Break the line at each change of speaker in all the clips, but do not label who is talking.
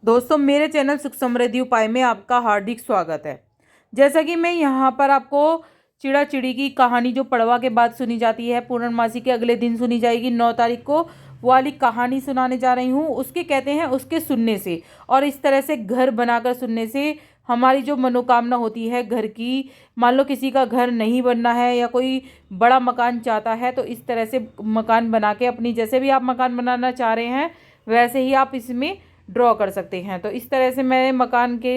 दोस्तों मेरे चैनल सुख समृद्धि उपाय में आपका हार्दिक स्वागत है। जैसा कि मैं यहाँ पर आपको चिड़ा चिड़ी की कहानी जो पड़वा के बाद सुनी जाती है, पूर्णमासी के अगले दिन सुनी जाएगी 9 तारीख को, वो वाली कहानी सुनाने जा रही हूँ। उसके कहते हैं उसके सुनने से और इस तरह से घर बनाकर सुनने से हमारी जो मनोकामना होती है घर की, मान लो किसी का घर नहीं बनना है या कोई बड़ा मकान चाहता है, तो इस तरह से मकान बना के अपनी जैसे भी आप मकान बनाना चाह रहे हैं वैसे ही आप इसमें ड्रॉ कर सकते हैं। तो इस तरह से मैं मकान के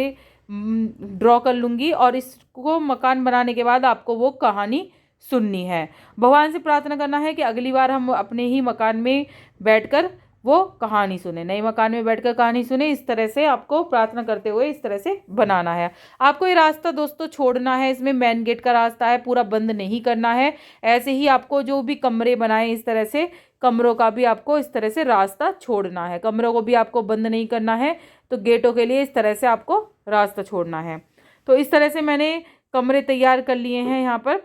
ड्रॉ कर लूँगी और इसको मकान बनाने के बाद आपको वो कहानी सुननी है। भगवान से प्रार्थना करना है कि अगली बार हम अपने ही मकान में बैठकर वो कहानी सुने, नए मकान में बैठकर कहानी सुने। इस तरह से आपको प्रार्थना करते हुए इस तरह से बनाना है। आपको ये रास्ता दोस्तों छोड़ना है, इसमें मेन गेट का रास्ता है, पूरा बंद नहीं करना है। ऐसे ही आपको जो भी कमरे बनाए इस तरह से कमरों का भी आपको इस तरह से रास्ता छोड़ना है। कमरों को भी आपको बंद नहीं करना है, तो गेटों के लिए इस तरह से आपको रास्ता छोड़ना है। तो इस तरह से मैंने कमरे तैयार कर लिए हैं यहाँ पर।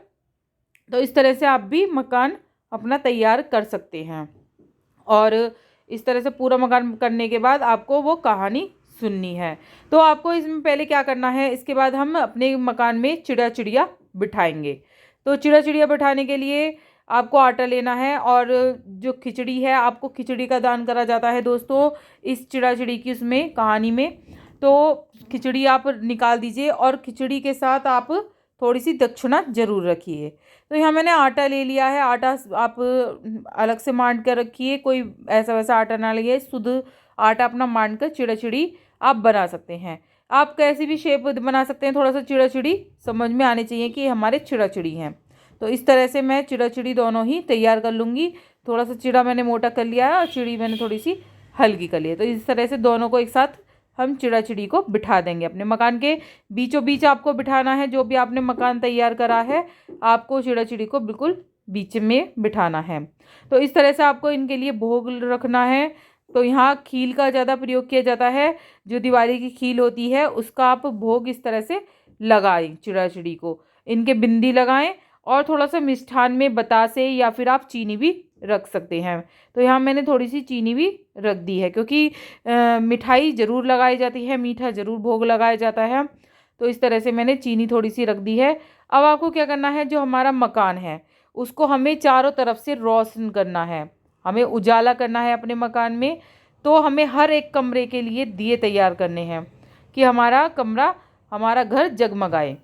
तो इस तरह से आप भी मकान अपना तैयार कर सकते हैं और इस तरह से पूरा मकान करने के बाद आपको वो कहानी सुननी है। तो आपको इसमें पहले क्या करना है, इसके बाद हम अपने मकान में चिड़ा चिड़िया बिठाएंगे। तो चिड़ा चिड़िया बिठाने के लिए आपको आटा लेना है और जो खिचड़ी है, आपको खिचड़ी का दान करा जाता है दोस्तों इस चिड़ा चिड़ी की उसमें कहानी में। तो खिचड़ी आप निकाल दीजिए और खिचड़ी के साथ आप थोड़ी सी दक्षिणा जरूर रखिए। तो यहाँ मैंने आटा ले लिया है। आटा आप अलग से मांड कर रखिए, कोई ऐसा वैसा आटा ना लिए, शुद्ध आटा अपना मांड कर चिड़ा चिड़ी आप बना सकते हैं। आप कैसी भी शेप बना सकते हैं, थोड़ा सा चिड़ा चिड़ी समझ में आने चाहिए कि हमारे चिड़ा चिड़ी हैं। तो इस तरह से मैं चिड़ा चिड़ी दोनों ही तैयार कर लूँगी। थोड़ा सा चिड़ा मैंने मोटा कर लिया है और चिड़ी मैंने थोड़ी सी हल्की कर ली है। तो इस तरह से दोनों को एक साथ हम चिड़ा चिड़ी को बिठा देंगे। अपने मकान के बीचों बीच आपको बिठाना है। जो भी आपने मकान तैयार करा है आपको चिड़ा चिड़ी को बिल्कुल बीच में बिठाना है। तो इस तरह से आपको इनके लिए भोग रखना है। तो यहाँ खील का ज़्यादा प्रयोग किया जाता है। जो दिवाली की खील होती है उसका आप भोग इस तरह से लगाएं। चिड़ा चिड़ी को इनके बिंदी लगाएं और थोड़ा सा मिष्ठान में बतासे या फिर आप चीनी भी रख सकते हैं। तो यहाँ मैंने थोड़ी सी चीनी भी रख दी है क्योंकि मिठाई ज़रूर लगाई जाती है, मीठा ज़रूर भोग लगाया जाता है। तो इस तरह से मैंने चीनी थोड़ी सी रख दी है। अब आपको क्या करना है, जो हमारा मकान है उसको हमें चारों तरफ से रोशन करना है, हमें उजाला करना है अपने मकान में। तो हमें हर एक कमरे के लिए दिए तैयार करने हैं कि हमारा कमरा, हमारा घर जगमगाए।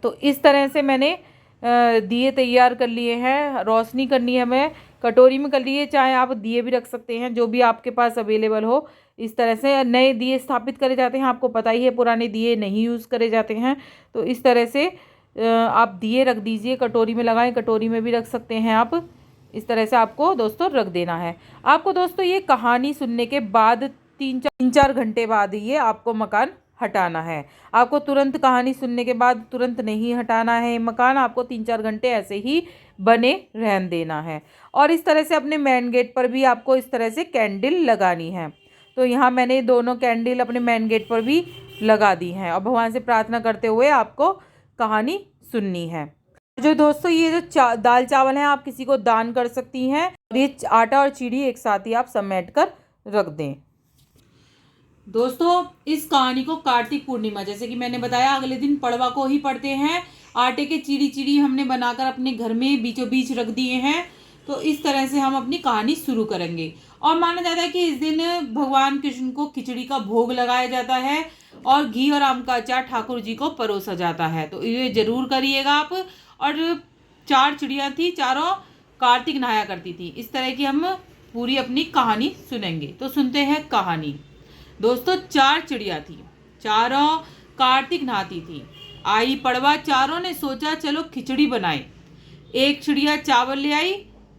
तो इस तरह से मैंने दिए तैयार कर लिए हैं। रोशनी करनी है, मैं कटोरी में कर लिए, चाहे आप दिए भी रख सकते हैं जो भी आपके पास अवेलेबल हो। इस तरह से नए दिए स्थापित करे जाते हैं, आपको पता ही है, पुराने दिए नहीं यूज़ करे जाते हैं। तो इस तरह से आप दिए रख दीजिए, कटोरी में लगाएं, कटोरी में भी रख सकते हैं आप। इस तरह से आपको दोस्तों रख देना है। आपको दोस्तों ये कहानी सुनने के बाद 3-4 घंटे बाद ये आपको मकान हटाना है। आपको तुरंत कहानी सुनने के बाद तुरंत नहीं हटाना है मकान, आपको 3-4 घंटे ऐसे ही बने रहने देना है। और इस तरह से अपने मेन गेट पर भी आपको इस तरह से कैंडल लगानी है। तो यहाँ मैंने दोनों कैंडल अपने मेन गेट पर भी लगा दी हैं और भगवान से प्रार्थना करते हुए आपको कहानी सुननी है। जो दोस्तों ये जो दाल चावल हैं आप किसी को दान कर सकती हैं और ये आटा और चीनी एक साथ ही आप समेट कर रख दें। दोस्तों इस कहानी को कार्तिक पूर्णिमा, जैसे कि मैंने बताया, अगले दिन पड़वा को ही पढ़ते हैं। आटे के चिड़ी चिड़ी हमने बनाकर अपने घर में बीचों बीच रख दिए हैं। तो इस तरह से हम अपनी कहानी शुरू करेंगे। और माना जाता है कि इस दिन भगवान कृष्ण को खिचड़ी का भोग लगाया जाता है और घी और आम का अचार ठाकुर जी को परोसा जाता है। तो ये जरूर करिएगा आप। और 4 चिड़िया थी, चारों कार्तिक नहाया करती थी। इस तरह की हम पूरी अपनी कहानी सुनेंगे। तो सुनते हैं कहानी। दोस्तों 4 चिड़िया थी, चारों कार्तिक नहाती थी। आई पड़वा, चारों ने सोचा चलो खिचड़ी बनाए। एक चिड़िया चावल ले आई,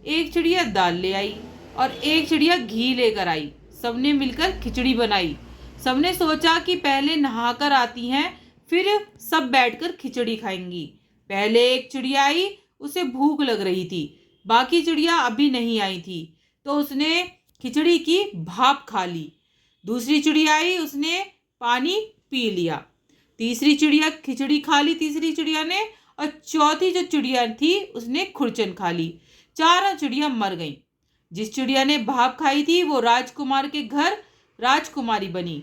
एक चिड़िया दाल ले आई और एक चिड़िया घी लेकर आई। सबने मिलकर खिचड़ी बनाई। सबने सोचा कि पहले नहाकर आती हैं, फिर सब बैठकर खिचड़ी खाएंगी। पहले एक चिड़िया आई, उसे भूख लग रही थी, बाकी चिड़िया अभी नहीं आई थी, तो उसने खिचड़ी की भाप खा ली। दूसरी चिड़िया आई, उसने पानी पी लिया। तीसरी चिड़िया खिचड़ी खा ली तीसरी चिड़िया ने, और चौथी जो चिड़िया थी उसने खुरचन खा ली। चारों चिड़िया मर गईं। जिस चिड़िया ने भाप खाई थी वो राजकुमार के घर राजकुमारी बनी।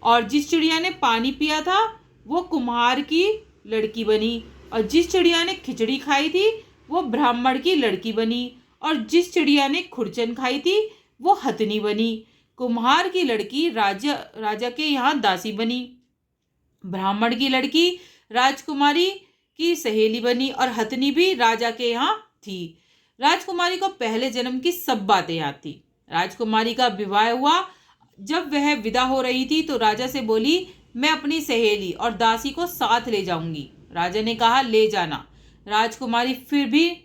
और जिस चिड़िया ने पानी पिया था वो कुम्हार की लड़की बनी, और जिस चिड़िया ने खिचड़ी खाई थी वो ब्राह्मण की लड़की बनी, और जिस चिड़िया ने खुरचन खाई थी वो हथनी बनी। कुम्हार की लड़की राजा के यहाँ दासी बनी, ब्राह्मण की लड़की राजकुमारी की सहेली बनी, और हथनी भी राजा के यहाँ थी। राजकुमारी को पहले जन्म की सब बातें याद थी। राजकुमारी का विवाह हुआ। जब वह विदा हो रही थी तो राजा से बोली, मैं अपनी सहेली और दासी को साथ ले जाऊंगी। राजा ने कहा, ले जाना। राजकुमारी फिर भी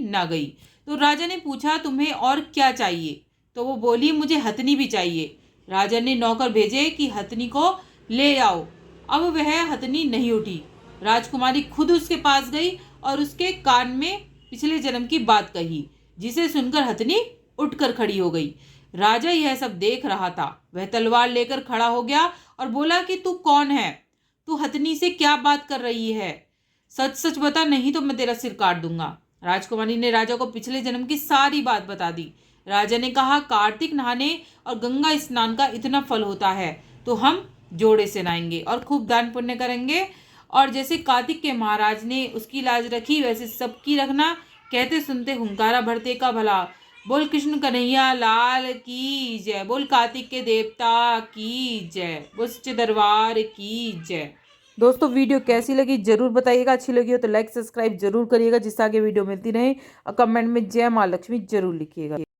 ना गई। तो राजा ने पूछा, तुम्हें और क्या चाहिए? तो वो बोली, मुझे हथनी भी चाहिए। राजा ने नौकर भेजे कि हथनी को ले आओ। अब वह हथनी नहीं उठी। राजकुमारी खुद उसके पास गई और उसके कान में पिछले जन्म की बात कही, जिसे सुनकर हथनी उठकर खड़ी हो गई। राजा यह सब देख रहा था। वह तलवार लेकर खड़ा हो गया और बोला कि तू कौन है? तू हथनी से क्या बात कर रही है? सच सच बता, नहीं तो मैं तेरा सिर काट दूंगा। राजकुमारी ने राजा को पिछले जन्म की सारी बात बता दी। राजा ने कहा, कार्तिक नहाने और गंगा स्नान का इतना फल होता है तो हम जोड़े से नहाएंगे और खूब दान पुण्य करेंगे, और जैसे कार्तिक के महाराज ने उसकी लाज रखी वैसे सबकी रखना। कहते सुनते हुंकारा भरते का भला। बोल कृष्ण कन्हैया लाल की जय, बोल कार्तिक के देवता की जय, बोल सच्चे दरबार की जय। दोस्तों वीडियो कैसी लगी जरूर बताइएगा। अच्छी लगी हो तो लाइक सब्सक्राइब जरूर करिएगा, जिससे आगे वीडियो मिलती रहे, और कमेंट में जय माँ लक्ष्मी जरूर लिखिएगा।